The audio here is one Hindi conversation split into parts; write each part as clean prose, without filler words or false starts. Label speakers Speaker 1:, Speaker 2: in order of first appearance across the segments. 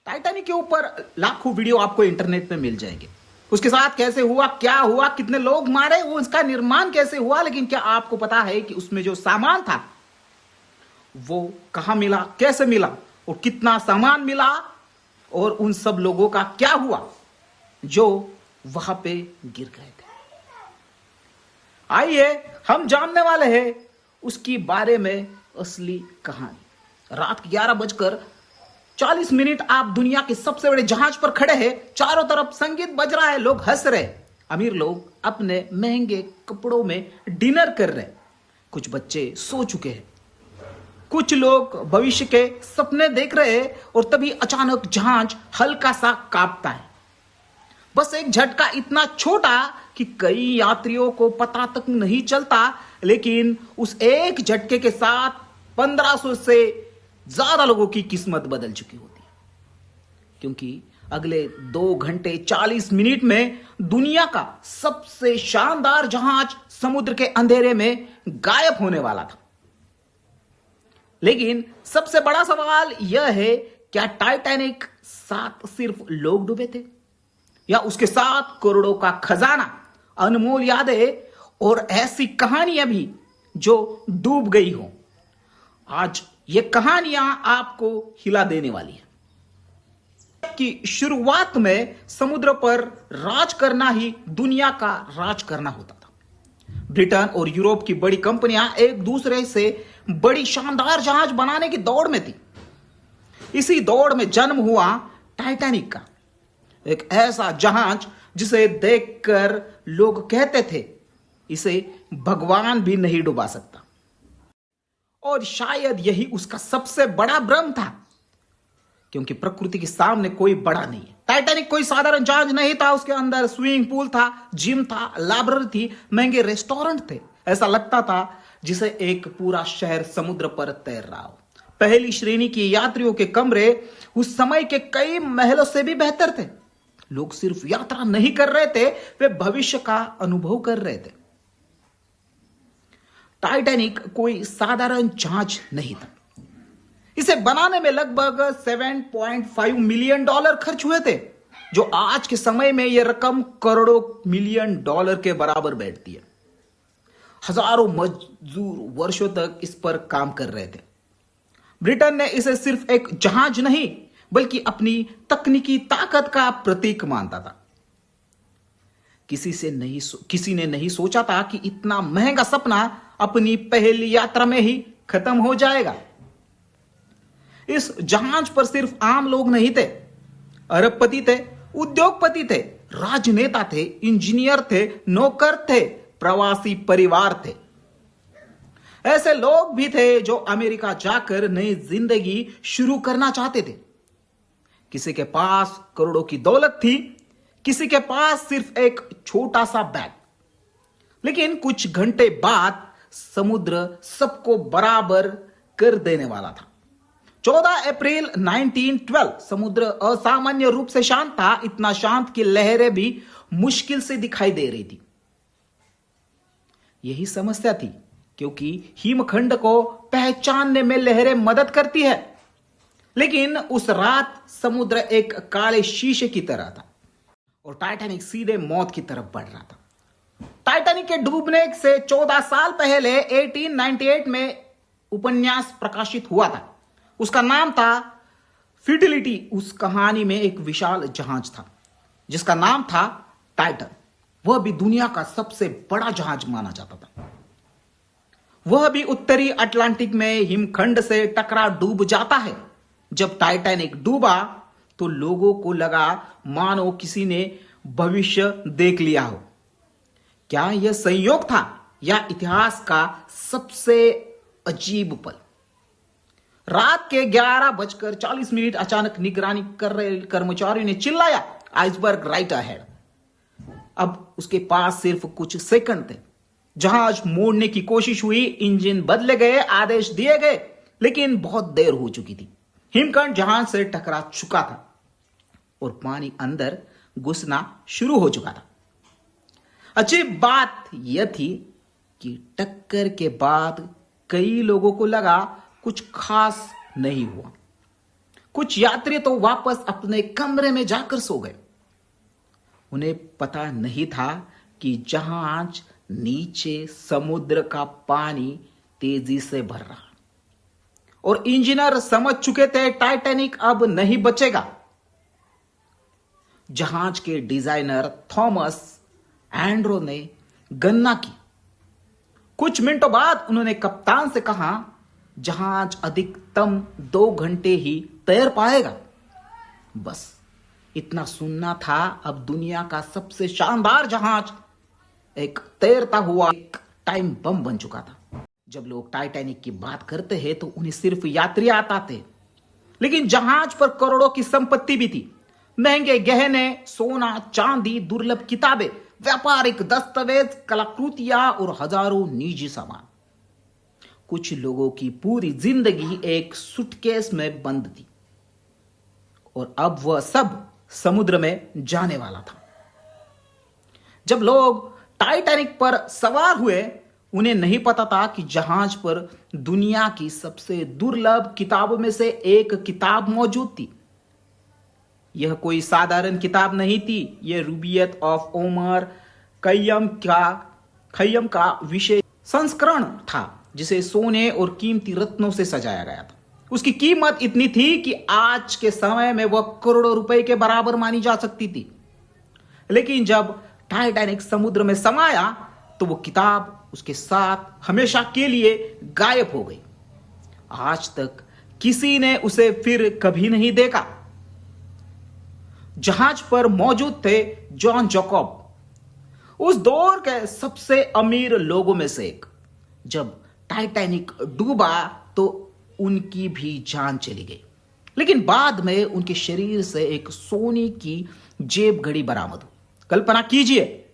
Speaker 1: टाइटैनिक के ऊपर लाखों वीडियो आपको इंटरनेट पे मिल जाएंगे। उसके साथ कैसे हुआ, क्या हुआ, कितने लोग मारे, वो उसका निर्माण कैसे हुआ। लेकिन क्या आपको पता है कि उसमें जो सामान था वो कहां मिला, कैसे मिला और कितना सामान मिला और उन सब लोगों का क्या हुआ जो वहां पे गिर गए थे। आइए हम जानने वाले हैं उसकी बारे में असली कहानी। रात 11:40 आप दुनिया के सबसे बड़े जहाज पर खड़े हैं। चारों तरफ संगीत बज रहा है, लोग हंस रहे, अमीर लोग अपने महंगे कपड़ों में डिनर कर रहे, कुछ बच्चे सो चुके हैं, कुछ लोग भविष्य के सपने देख रहे हैं। और तभी अचानक जहाज हल्का सा कांपता है। बस एक झटका इतना छोटा कि कई यात्रियों को पता तक नहीं चलता, लेकिन उस एक झटके के साथ 1500 से ज्यादा लोगों की किस्मत बदल चुकी होती है। क्योंकि अगले 2 घंटे 40 मिनट में दुनिया का सबसे शानदार जहाज समुद्र के अंधेरे में गायब होने वाला था। लेकिन सबसे बड़ा सवाल यह है, क्या टाइटैनिक साथ सिर्फ लोग डूबे थे या उसके साथ करोड़ों का खजाना, अनमोल यादें और ऐसी कहानियां भी जो डूब गई हो। आज ये कहानियां आपको हिला देने वाली है कि शुरुआत में समुद्र पर राज करना ही दुनिया का राज करना होता था। ब्रिटेन और यूरोप की बड़ी कंपनियां एक दूसरे से बड़ी शानदार जहाज बनाने की दौड़ में थी। इसी दौड़ में जन्म हुआ टाइटैनिक का, एक ऐसा जहाज जिसे देखकर लोग कहते थे इसे भगवान भी नहीं डुबा सकता। और शायद यही उसका सबसे बड़ा भ्रम था, क्योंकि प्रकृति के सामने कोई बड़ा नहीं है। टाइटैनिक कोई साधारण जहाज नहीं था। उसके अंदर स्विमिंग पूल था, जिम था, लाइब्रेरी थी, महंगे रेस्टोरेंट थे। ऐसा लगता था जिसे एक पूरा शहर समुद्र पर तैर रहा हो। पहली श्रेणी की यात्रियों के कमरे उस समय के कई महलों से भी बेहतर थे। लोग सिर्फ यात्रा नहीं कर रहे थे, वे भविष्य का अनुभव कर रहे थे। टाइटैनिक कोई साधारण जहाज नहीं था। इसे बनाने में लगभग $7.5 मिलियन खर्च हुए थे, जो आज के समय में यह रकम करोड़ों मिलियन डॉलर के बराबर बैठती है। हजारों मजदूर वर्षों तक इस पर काम कर रहे थे। ब्रिटेन ने इसे सिर्फ एक जहाज नहीं बल्कि अपनी तकनीकी ताकत का प्रतीक मानता था। किसी ने नहीं सोचा था कि इतना महंगा सपना अपनी पहली यात्रा में ही खत्म हो जाएगा। इस जहाज पर सिर्फ आम लोग नहीं थे, अरबपति थे, उद्योगपति थे, राजनेता थे, इंजीनियर थे, नौकर थे, प्रवासी परिवार थे। ऐसे लोग भी थे जो अमेरिका जाकर नई जिंदगी शुरू करना चाहते थे। किसी के पास करोड़ों की दौलत थी, किसी के पास सिर्फ एक छोटा सा बैग। लेकिन कुछ घंटे बाद समुद्र सबको बराबर कर देने वाला था। 14 अप्रैल 1912 समुद्र असामान्य रूप से शांत था, इतना शांत कि लहरें भी मुश्किल से दिखाई दे रही थी। यही समस्या थी, क्योंकि हिमखंड को पहचानने में लहरें मदद करती है। लेकिन उस रात समुद्र एक काले शीशे की तरह था और टाइटैनिक सीधे मौत की तरफ बढ़ रहा था। टाइटैनिक के डूबने से 14 साल पहले 1898 में उपन्यास प्रकाशित हुआ था। उसका नाम था फिडिलिटी। उस कहानी में एक विशाल जहाज था जिसका नाम था टाइटन। वह भी दुनिया का सबसे बड़ा जहाज माना जाता था। वह भी उत्तरी अटलांटिक में हिमखंड से टकरा डूब जाता है। जब टाइटैनिक डूबा तो लोगों को लगा मानो किसी ने भविष्य देख लिया हो। क्या यह संयोग था या इतिहास का सबसे अजीब पल? रात के 11:40 अचानक निगरानी कर रहे कर्मचारियों ने चिल्लाया, आइसबर्ग राइट अहेड। अब उसके पास सिर्फ कुछ सेकंड थे। जहाज मोड़ने की कोशिश हुई, इंजन बदले गए, आदेश दिए गए, लेकिन बहुत देर हो चुकी थी। हिमखंड जहाज से टकरा चुका था और पानी अंदर घुसना शुरू हो चुका था। अजीब बात यह थी कि टक्कर के बाद कई लोगों को लगा कुछ खास नहीं हुआ। कुछ यात्री तो वापस अपने कमरे में जाकर सो गए। उन्हें पता नहीं था कि जहाज नीचे समुद्र का पानी तेजी से भर रहा और इंजीनियर समझ चुके थे टाइटैनिक अब नहीं बचेगा। जहाज के डिजाइनर थॉमस एंड्रो ने गणना की। कुछ मिनटों बाद उन्होंने कप्तान से कहा, जहाज अधिकतम 2 घंटे ही तैर पाएगा। बस इतना सुनना था। अब दुनिया का सबसे शानदार जहाज एक तैरता हुआ एक टाइम बम बन चुका था। जब लोग टाइटैनिक की बात करते हैं तो उन्हें सिर्फ यात्री आता थे, लेकिन जहाज पर करोड़ों की संपत्ति भी थी। महंगे गहने, सोना, चांदी, दुर्लभ किताबें, व्यापारिक दस्तावेज, कलाकृतियां और हजारों निजी सामान। कुछ लोगों की पूरी जिंदगी एक सूटकेस में बंद थी और अब वह सब समुद्र में जाने वाला था। जब लोग टाइटैनिक पर सवार हुए, उन्हें नहीं पता था कि जहाज पर दुनिया की सबसे दुर्लभ किताबों में से एक किताब मौजूद थी। यह कोई साधारण किताब नहीं थी। यह रूबियत ऑफ ओमर खय्यम का विशेष संस्करण था, जिसे सोने और कीमती रत्नों से सजाया गया था। उसकी कीमत इतनी थी कि आज के समय में वह करोड़ों रुपए के बराबर मानी जा सकती थी। लेकिन जब टाइटैनिक समुद्र में समाया तो वो किताब उसके साथ हमेशा के लिए गायब हो गई। आज तक किसी ने उसे फिर कभी नहीं देखा। जहाज पर मौजूद थे जॉन जैकब, उस दौर के सबसे अमीर लोगों में से एक। जब टाइटैनिक डूबा तो उनकी भी जान चली गई, लेकिन बाद में उनके शरीर से एक सोने की जेब घड़ी बरामद हुई। कल्पना कीजिए,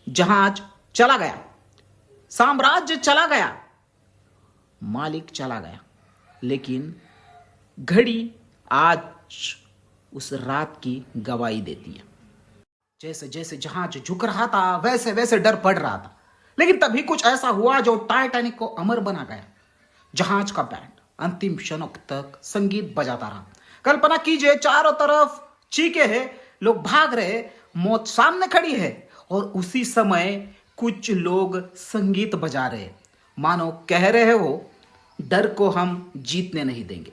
Speaker 1: जहाज चला गया, साम्राज्य चला गया, मालिक चला गया, लेकिन घड़ी आज उस रात की गवाही देती है। जैसे जैसे जहाज झुक रहा था वैसे वैसे डर बढ़ रहा था, लेकिन तभी कुछ ऐसा हुआ जो टाइटैनिक को अमर बना गया। जहाज का बैंड अंतिम क्षणों तक संगीत बजाता रहा। कल्पना कीजिए, चारों तरफ चीखे हैं, लोग भाग रहे, मौत सामने खड़ी है और उसी समय कुछ लोग संगीत बजा रहे, मानो कह रहे हो, डर को हम जीतने नहीं देंगे।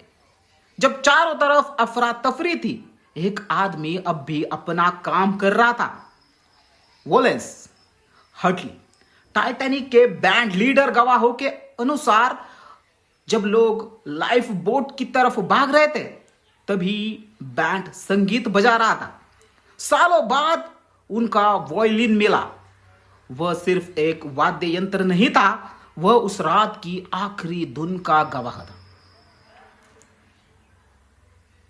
Speaker 1: जब चारों तरफ अफरा तफरी थी, एक आदमी अब भी अपना काम कर रहा था। वोलेंस हटली, टाइटैनिक के बैंड लीडर, गवाहों के अनुसार जब लोग लाइफ बोट की तरफ भाग रहे थे तभी बैंड संगीत बजा रहा था। सालों बाद उनका वायलिन मिला। वह सिर्फ एक वाद्य यंत्र नहीं था, वह उस रात की आखिरी धुन का गवाह था।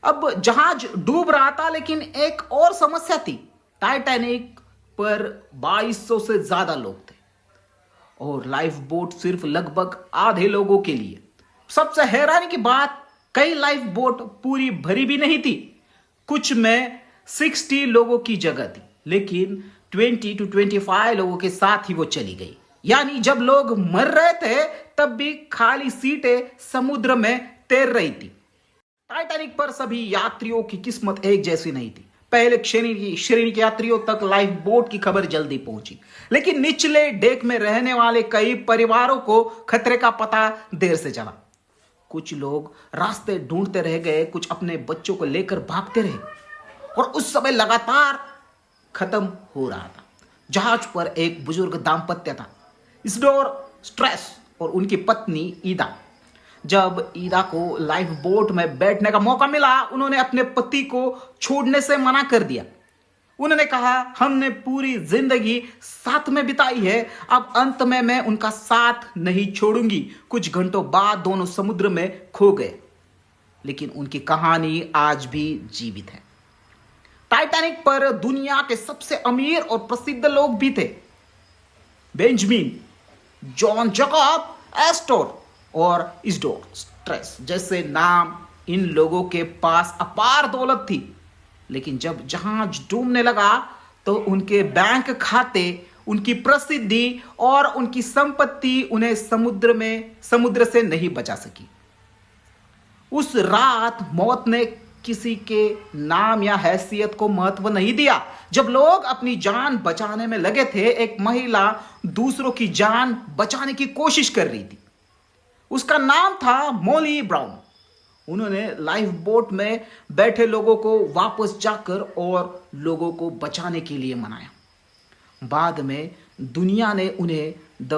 Speaker 1: अब जहाज डूब रहा था, लेकिन एक और समस्या थी। टाइटैनिक पर 2200 से ज्यादा लोग थे और लाइफ बोट सिर्फ लगभग आधे लोगों के लिए। सबसे हैरानी की बात, कई लाइफ बोट पूरी भरी भी नहीं थी। कुछ में 60 लोगों की जगह थी, लेकिन 20 to 25 लोगों के साथ ही वो चली गई। यानी जब लोग मर रहे थे तब भी खाली सीटें समुद्र में तैर रही थी। टाइटैनिक पर सभी यात्रियों की किस्मत एक जैसी नहीं थी। पहले श्रेणी के यात्रियों तक लाइफ बोट की खबर जल्दी पहुंची, लेकिन निचले डेक में रहने वाले कई परिवारों को खतरे का पता देर से चला। कुछ लोग रास्ते ढूंढते रह गए, कुछ अपने बच्चों को लेकर भागते रहे और उस समय लगातार खत्म हो रहा था। जहाज पर एक बुजुर्ग दाम्पत्य था, इसिडोर स्ट्रेस और उनकी पत्नी ईदा। जब ईदा को लाइफ बोट में बैठने का मौका मिला, उन्होंने अपने पति को छोड़ने से मना कर दिया। उन्होंने कहा, हमने पूरी जिंदगी साथ में बिताई है, अब अंत में मैं उनका साथ नहीं छोड़ूंगी। कुछ घंटों बाद दोनों समुद्र में खो गए, लेकिन उनकी कहानी आज भी जीवित है। टाइटैनिक पर दुनिया के सबसे अमीर और प्रसिद्ध लोग भी थे। बेंजामिन, जॉन जैकब, एस्टोर और इसिडोर स्ट्रेस जैसे नाम, इन लोगों के पास अपार दौलत थी, लेकिन जब जहाज डूबने लगा तो उनके बैंक खाते, उनकी प्रसिद्धि और उनकी संपत्ति उन्हें समुद्र से नहीं बचा सकी। उस रात मौत ने किसी के नाम या हैसियत को महत्व नहीं दिया। जब लोग अपनी जान बचाने में लगे थे, एक महिला दूसरों की जान बचाने की कोशिश कर रही थी। उसका नाम था मॉली ब्राउन। उन्होंने लाइफ बोट में बैठे लोगों को वापस जाकर और लोगों को बचाने के लिए मनाया। बाद में दुनिया ने उन्हें द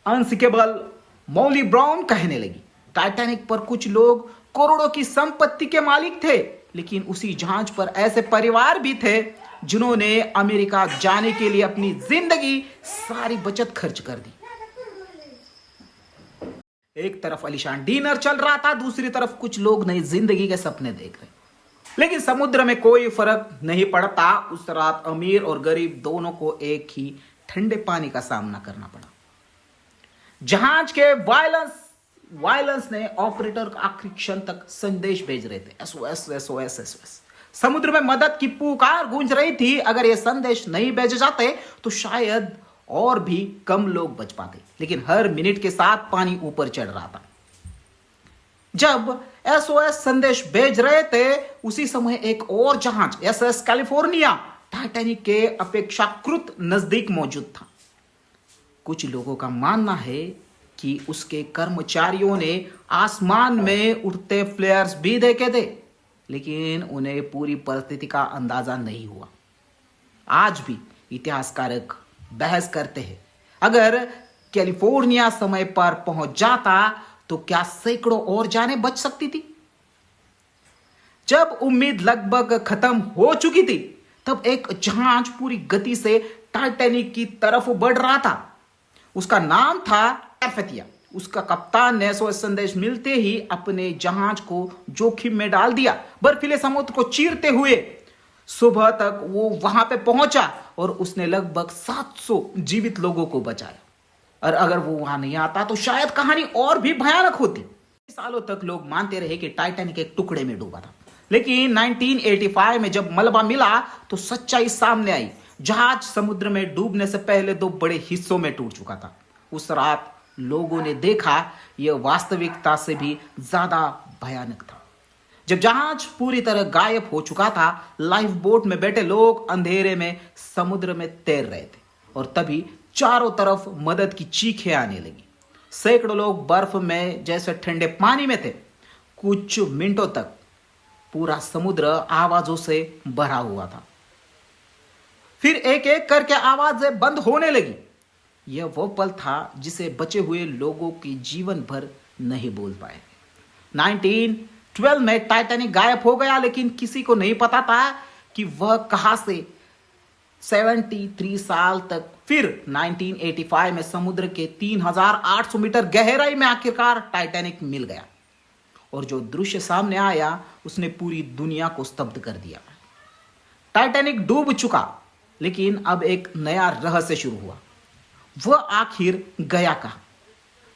Speaker 1: अनसिंकेबल मॉली ब्राउन कहने लगी। टाइटैनिक पर कुछ लोग करोड़ों की संपत्ति के मालिक थे, लेकिन उसी जहाज पर ऐसे परिवार भी थे जिन्होंने अमेरिका जाने के लिए अपनी जिंदगी सारी बचत खर्च कर दी। एक तरफ आलीशान डिनर चल रहा था, दूसरी तरफ कुछ लोग नई जिंदगी के सपने देख रहे। लेकिन समुद्र में कोई फर्क नहीं पड़ता। उस रात अमीर और गरीब दोनों को एक ही ठंडे पानी का सामना करना पड़ा। जहाज के वायलेंस ने ऑपरेटर आखिरी क्षण तक संदेश भेज रहे थे, एसओएस एसओएस एसओएस। समुद्र में मदद की पुकार गूंज रही थी। अगर ये संदेश नहीं भेजे जाते तो शायद और भी कम लोग बच पाते, लेकिन हर मिनट के साथ पानी ऊपर चढ़ रहा था। जब एसओएस संदेश भेज रहे थे, उसी समय एक और जहाज एसएस कैलिफोर्निया टाइटैनिक के अपेक्षाकृत नजदीक मौजूद था। कुछ लोगों का मानना है कि उसके कर्मचारियों ने आसमान में उड़ते फ्लेयर्स भी देखे थे, लेकिन उन्हें पूरी परिस्थिति का अंदाजा नहीं हुआ। आज भी इतिहासकारक बहस करते हैं, अगर कैलिफोर्निया समय पर पहुंच जाता तो क्या सैकड़ों और जानें बच सकती थी। जब उम्मीद लगभग खत्म हो चुकी थी, तब एक जहाज पूरी गति से टाइटैनिक की तरफ बढ़ रहा था। उसका नाम था टारफेथिया। उसका कप्तान ने एसओएस संदेश मिलते ही अपने जहाज को जोखिम में डाल दिया। बर्फीले समुद्र को चीरते हुए सुबह तक वो वहां पे पहुंचा और उसने लगभग 700 जीवित लोगों को बचाया। और अगर वो वहां नहीं आता तो शायद कहानी और भी भयानक होती। सालों तक लोग मानते रहे कि टाइटैनिक एक टुकड़े में डूबा था, लेकिन 1985 में जब मलबा मिला तो सच्चाई सामने आई। जहाज समुद्र में डूबने से पहले 2 बड़े हिस्सों में टूट चुका था। उस रात लोगों ने देखा यह वास्तविकता से भी ज्यादा भयानक था। जब जहाज पूरी तरह गायब हो चुका था, लाइफ बोट में बैठे लोग अंधेरे में समुद्र में तैर रहे थे और तभी चारों तरफ मदद की चीखें आने लगी। सैकड़ों लोग बर्फ में जैसे ठंडे पानी में थे। कुछ मिनटों तक पूरा समुद्र आवाजों से भरा हुआ था। फिर एक एक करके आवाजें बंद होने लगी। यह वो पल था जिसे बचे हुए लोगों की जीवन भर नहीं बोल पाए। 1912 में टाइटैनिक गायब हो गया, लेकिन किसी को नहीं पता था कि वह कहां से 73 साल तक। फिर 1985 में समुद्र के 3800 मीटर गहराई में आखिरकार टाइटैनिक मिल गया और जो दृश्य सामने आया उसने पूरी दुनिया को स्तब्ध कर दिया। टाइटैनिक डूब चुका, लेकिन अब एक नया रहस्य शुरू हुआ। वह आखिर गया कहां?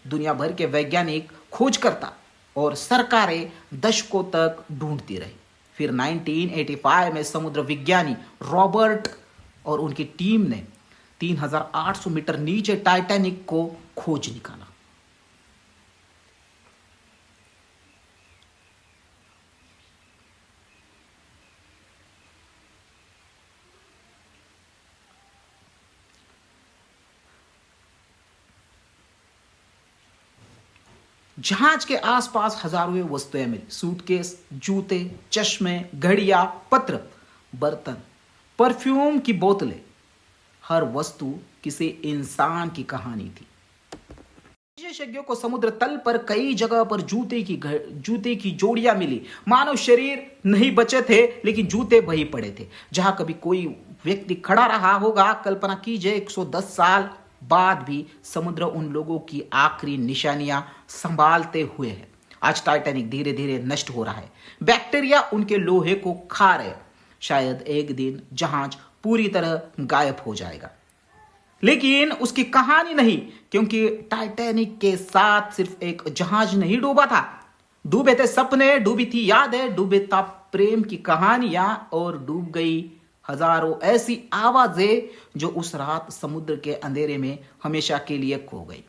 Speaker 1: दुनिया भर के वैज्ञानिक, खोजकर्ता और सरकारें दशकों तक ढूंढती रही। फिर 1985 में समुद्र विज्ञानी रॉबर्ट और उनकी टीम ने 3800 मीटर नीचे टाइटैनिक को खोज निकाला। जहाज के आसपास हजारों वस्तुएं मिली। सूटकेस, जूते, चश्मे, घड़ियां, पत्र, बर्तन, परफ्यूम की बोतलें। हर वस्तु किसी इंसान की कहानी थी। विशेषज्ञों को समुद्र तल पर कई जगह पर जूते की जोड़ियां मिली। मानव शरीर नहीं बचे थे, लेकिन जूते वहीं पड़े थे जहां कभी कोई व्यक्ति खड़ा रहा होगा। कल्पना कीजिए 110 साल बाद भी समुद्र उन लोगों की आखिरी निशानियां संभालते हुए है। आज टाइटैनिक धीरे धीरे नष्ट हो रहा है। बैक्टीरिया उनके लोहे को खा रहे। शायद एक दिन जहाज पूरी तरह गायब हो जाएगा, लेकिन उसकी कहानी नहीं, क्योंकि टाइटैनिक के साथ सिर्फ एक जहाज नहीं डूबा था। डूबे थे सपने, डूबी थी यादें, डूबे था प्रेम की कहानियां और डूब गई हजारों ऐसी आवाजें जो उस रात समुद्र के अंधेरे में हमेशा के लिए खो गई।